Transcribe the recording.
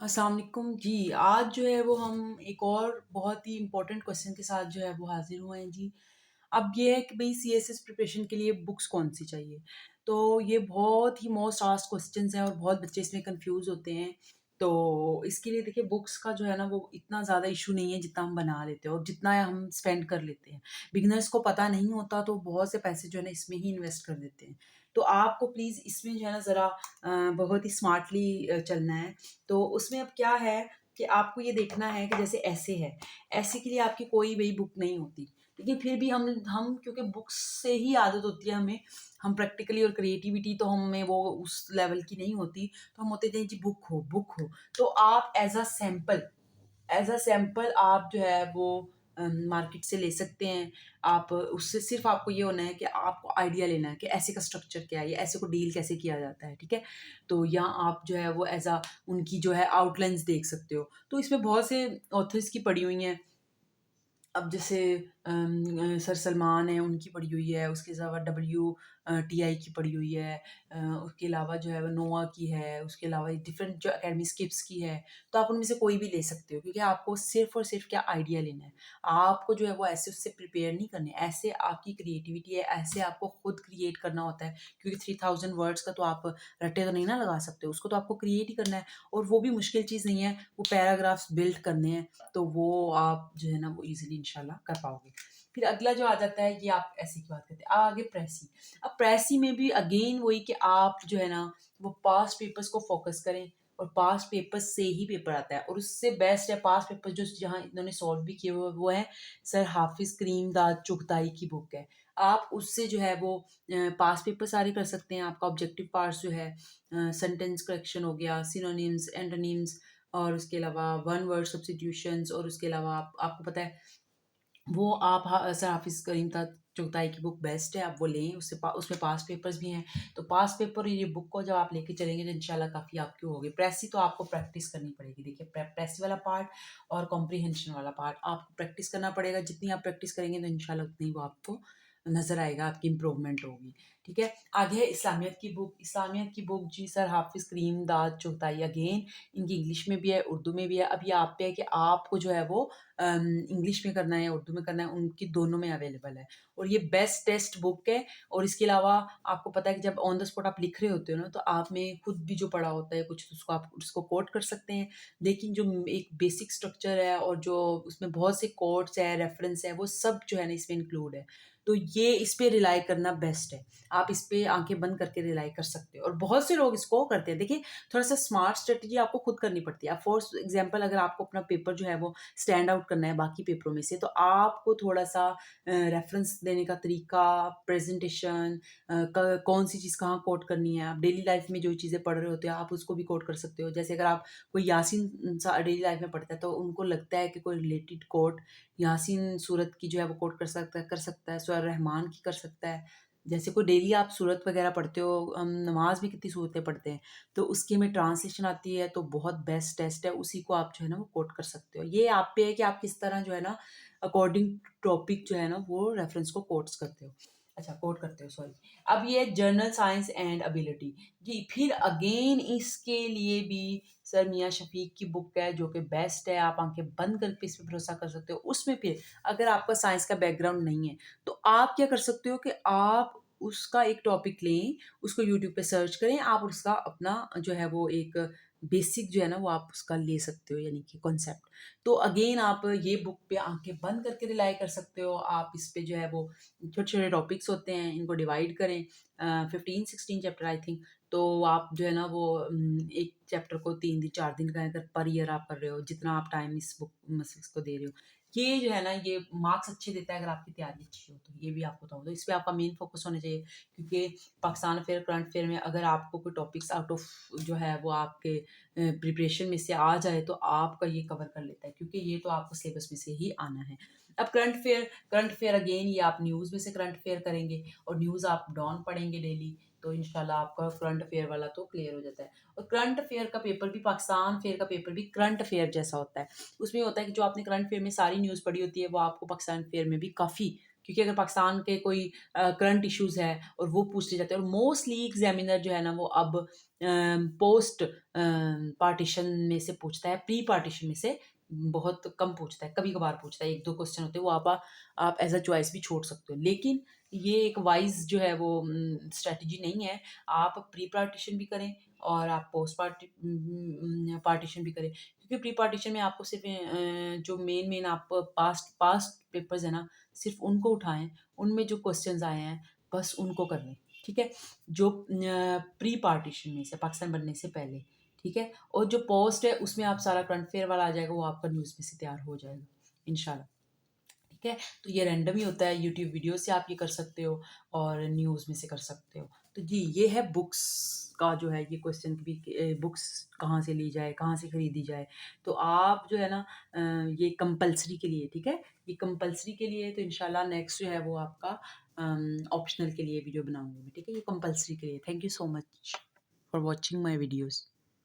अस्सलाम वालेकुम जी। आज जो है वो हम एक और बहुत ही इम्पोर्टेंट क्वेश्चन के साथ जो है वो हाज़िर हुए हैं जी। अब ये है कि भई सीएसएस प्रिपरेशन के लिए बुक्स कौन-सी चाहिए? तो ये बहुत ही मोस्ट आस्क्ड क्वेश्चन्स हैं और बहुत बच्चे इसमें कन्फ्यूज़ होते हैं। तो इसके लिए देखिए बुक्स का जो है ना वो इतना ज़्यादा इश्यू नहीं है जितना हम बना लेते हैं और जितना हम स्पेंड कर लेते हैं। बिगिनर्स को पता नहीं होता तो बहुत से पैसे जो है ना इसमें ही इन्वेस्ट कर देते हैं। तो आपको प्लीज़ इसमें जो है ना ज़रा बहुत ही स्मार्टली चलना है। तो उसमें अब क्या है कि आपको ये देखना है कि जैसे ऐसे है, ऐसे के लिए आपकी कोई वही बुक नहीं होती। लेकिन फिर भी हम क्योंकि बुक्स से ही आदत होती है हमें, हम प्रैक्टिकली और क्रिएटिविटी तो हमें वो उस लेवल की नहीं होती, तो हम होते थे जी बुक हो, बुक हो। तो आप एज़ अ सैंपल आप जो है वो मार्केट से ले सकते हैं। आप उससे सिर्फ़ आपको ये होना है कि आपको आइडिया लेना है कि ऐसे का स्ट्रक्चर क्या है या ऐसे को डील कैसे किया जाता है, ठीक है? तो या आप जो है वो उनकी जो है आउटलाइन्स देख सकते हो। तो इसमें बहुत से ऑथर्स की पड़ी हुई हैं। अब जैसे सर सलमान हैं, उनकी पड़ी हुई है, उसके अलावा टीआई की पड़ी हुई है, उसके अलावा जो है वो नोआ की है, उसके अलावा डिफरेंट जो अकेडमी स्किप्स की है, तो आप उनमें से कोई भी ले सकते हो क्योंकि आपको सिर्फ़ और सिर्फ़ क्या आइडिया लेना है। आपको जो है वो ऐसे उससे प्रिपेयर नहीं करने, ऐसे आपकी क्रिएटिविटी है, ऐसे आपको खुद क्रिएट करना होता है क्योंकि 3000 वर्ड्स का तो आप रट्टे तो नहीं ना लगा सकते, उसको तो आपको क्रिएट ही करना है और वो भी मुश्किल चीज़ नहीं है, वो पैराग्राफ्स बिल्ड करने हैं, तो वो आप जो है ना वो ईज़िली इंशाल्लाह कर पाओगे। फिर अगला जो आ जाता है ये आप ऐसे की बात करते हैं। आगे प्रेसी। अब प्रेसी में भी अगेन वही कि आप जो है ना वो पास्ट पेपर्स को फ़ोकस करें और पास्ट पेपर्स से ही पेपर आता है और उससे बेस्ट है पास्ट पेपर जो जहाँ इन्होंने सॉल्व भी किए हुए वो है सर हाफ़िज़ करीमदाद चुगताई की बुक है। आप उससे जो है वो पास्ट पेपर सारे कर सकते हैं। आपका ऑब्जेक्टिव पार्ट्स जो है सेंटेंस करेक्शन हो गया, सिनोनिम्स, एंटोनिम्स और उसके अलावा वन वर्ड सब्स्टिट्यूशंस और उसके अलावा आपको पता है वो आप सर हाफ़िज़ करीम चुगताई की बुक बेस्ट है, आप वो लें, उसमें पास्ट पेपर्स भी हैं। तो पास्ट पेपर ये बुक को जब आप लेके चलेंगे तो इंशाल्लाह काफ़ी आपकी होगी। प्रेसी तो आपको प्रैक्टिस करनी पड़ेगी। देखिए प्रेसी वाला पार्ट और कॉम्प्रिहेंशन वाला पार्ट आपको प्रैक्टिस करना पड़ेगा। जितनी आप प्रैक्टिस करेंगे तो इंशाल्लाह उतनी वो आपको नज़र आएगा, आपकी इम्प्रूवमेंट होगी। ठीक है? आगे है इस्लामियत की बुक। इस्लामियत की बुक जी सर हाफ़िज़ करीम चुगताई अगेन इनकी इंग्लिश में भी है, उर्दू में भी है। अब ये आप पे है कि आपको जो है वो इंग्लिश में करना है या उर्दू में करना है, उनकी दोनों में अवेलेबल है। और ये बेस्ट टेक्स्ट बुक है और इसके अलावा आपको पता है कि जब ऑन द स्पॉट आप लिख रहे होते हो ना, तो आपने खुद भी जो पढ़ा होता है कुछ, उसको आप उसको कोट कर सकते हैं। लेकिन जो एक बेसिक स्ट्रक्चर है और जो उसमें बहुत से कोट्स है, रेफ़रेंस है, वो सब जो है ना इसमें इंक्लूड है। तो ये इस पे रिलाई करना बेस्ट है। आप इस पे आँखें बंद करके रिलाई कर सकते हो और बहुत से लोग इसको करते हैं। देखिए, थोड़ा-सा स्मार्ट स्ट्रैटेजी आपको खुद करनी पड़ती है। अब फॉर एग्ज़ाम्पल अगर आपको अपना पेपर जो है वो स्टैंड आउट करना है बाकी पेपरों में से, तो आपको थोड़ा-सा रेफ़रेंस देने का तरीका, प्रेज़ेंटेशन क कौन-सी चीज़ कहाँ कोट करनी है। आप डेली लाइफ़ में जो चीज़ें पढ़ रहे होते हो, आप उसको भी कोट कर सकते हो। जैसे अगर आप कोई यासीन डेली लाइफ़ में पढ़ता है, तो उनको लगता है कि कोई रिलेटेड कोट यासीन सूरत की जो है वो कोट कर सकता है, सूरह रहमान की कर सकता है। जैसे कोई डेली आप सूरत वग़ैरह पढ़ते हो, हम नमाज़ में कितनी सूरतें पढ़ते हैं, तो उसकी हमें ट्रांसलेशन आती है, तो बहुत बेस्ट टेस्ट है, उसी को आप जो है ना वो कोट कर सकते हो। ये आप पे है कि आप किस तरह जो है ना अकॉर्डिंग टॉपिक जो है ना वो रेफ़रेंस को कोट्स करते हो। अच्छा कोट करते हो सॉरी। अब ये जर्नल साइंस एंड एबिलिटी। जी, फिर अगेन इसके लिए भी सर मियाँ शफ़ीक की बुक है जो कि बेस्ट है, आप आँखें बंद करके इस पे भरोसा कर सकते हो। उसमें फिर अगर आपका साइंस का बैकग्राउंड नहीं है, तो आप क्या कर सकते हो कि आप उसका एक टॉपिक लें, उसको यूट्यूब पे सर्च करें, आप उसका अपना जो है वो एक बेसिक जो है ना वो आप उसका ले सकते हो यानी कि कॉन्सेप्ट। तो अगेन आप ये बुक पे आँखें बंद करके रिलाई कर सकते हो। आप इस पे जो है वो छोटे-छोटे टॉपिक्स होते हैं, इनको डिवाइड करें 15-16 चैप्टर आई थिंक। तो आप जो है ना वो एक चैप्टर को 3 दिन 4 दिन का अगर पर ईयर आप कर रहे हो, जितना आप टाइम इस बुक मसल्स को दे रहे हो। ये जो है ना ये मार्क्स अच्छे देता है अगर आपकी तैयारी अच्छी हो तो, ये भी आपको बताऊँ तो इस पे आपका मेन फ़ोकस होना चाहिए क्योंकि पाकिस्तान अफ़ेयर, करंट अफ़ेयर में अगर आपको कोई टॉपिक्स आउट ऑफ जो है वो आपके प्रिपरेशन में से आ जाए तो आपका ये कवर कर लेता है क्योंकि ये तो आपको सिलेबस में से ही आना है। अब करंट अफ़ेयर अगेन ये आप न्यूज़ में से करंट अफ़ेयर करेंगे और न्यूज़ आप डॉन पढ़ेंगे डेली, तो इंशाल्लाह आपका करंट अफ़ेयर वाला तो क्लियर हो जाता है। और करंट अफ़ेयर का पेपर भी पाकिस्तान अफ़ेयर का पेपर भी करंट अफ़ेयर जैसा होता है। उसमें होता है कि जो आपने करंट अफ़ेयर में सारी न्यूज़ पढ़ी होती है, वो आपको पाकिस्तान अफ़ेयर में भी काफ़ी क्योंकि अगर पाकिस्तान के कोई करंट इश्यूज़ है और वो पूछ लिए जाते हैं, और मोस्टली एग्ज़ामिनर जो है ना वो अब पोस्ट पार्टीशन में से पूछता है, प्री पार्टीशन में से बहुत कम पूछता है, कभी-कभार पूछता है, 1-2 क्वेश्चन होते हैं, वो आप एज़ अ चॉइस भी छोड़ सकते हो। लेकिन ये एक वाइज़ जो है वो स्ट्रैटेजी नहीं है। आप प्री पार्टीशन भी करें और आप पोस्ट पार्टीशन भी करें। क्योंकि प्री पार्टीशन में आपको सिर्फ़ जो मेन-मेन आप पास्ट पास्ट पेपर्स हैं ना, सिर्फ़ उनको उठाएँ, उनमें जो क्वेश्चन्स आए हैं, बस उनको कर लें, ठीक है? जो प्री पार्टीशन में से पाकिस्तान बनने से पहले, ठीक है? और जो पोस्ट है उसमें आप सारा करंट अफेयर वाला आ जाएगा, वो आपका न्यूज़ में से तैयार हो जाएगा, इंशाल्लाह। ठीक है? तो ये रैंडम ही होता है, यूट्यूब वीडियो से आप ये कर सकते हो और न्यूज़ में से कर सकते हो। तो जी, ये है बुक्स का जो है ये क्वेश्चन भी बुक्स कहाँ से ली जाए, कहाँ से खरीदी जाए। तो आप जो है ना ये कंपल्सरी के लिए, ठीक है? ये कंपल्सरी के लिए है, तो इंशाल्लाह नेक्स्ट जो है वो आपका ऑप्शनल के लिए वीडियो बनाऊँगी मैं, ठीक है? ये कंपल्सरी के लिए। Thank you so much for watching my videos.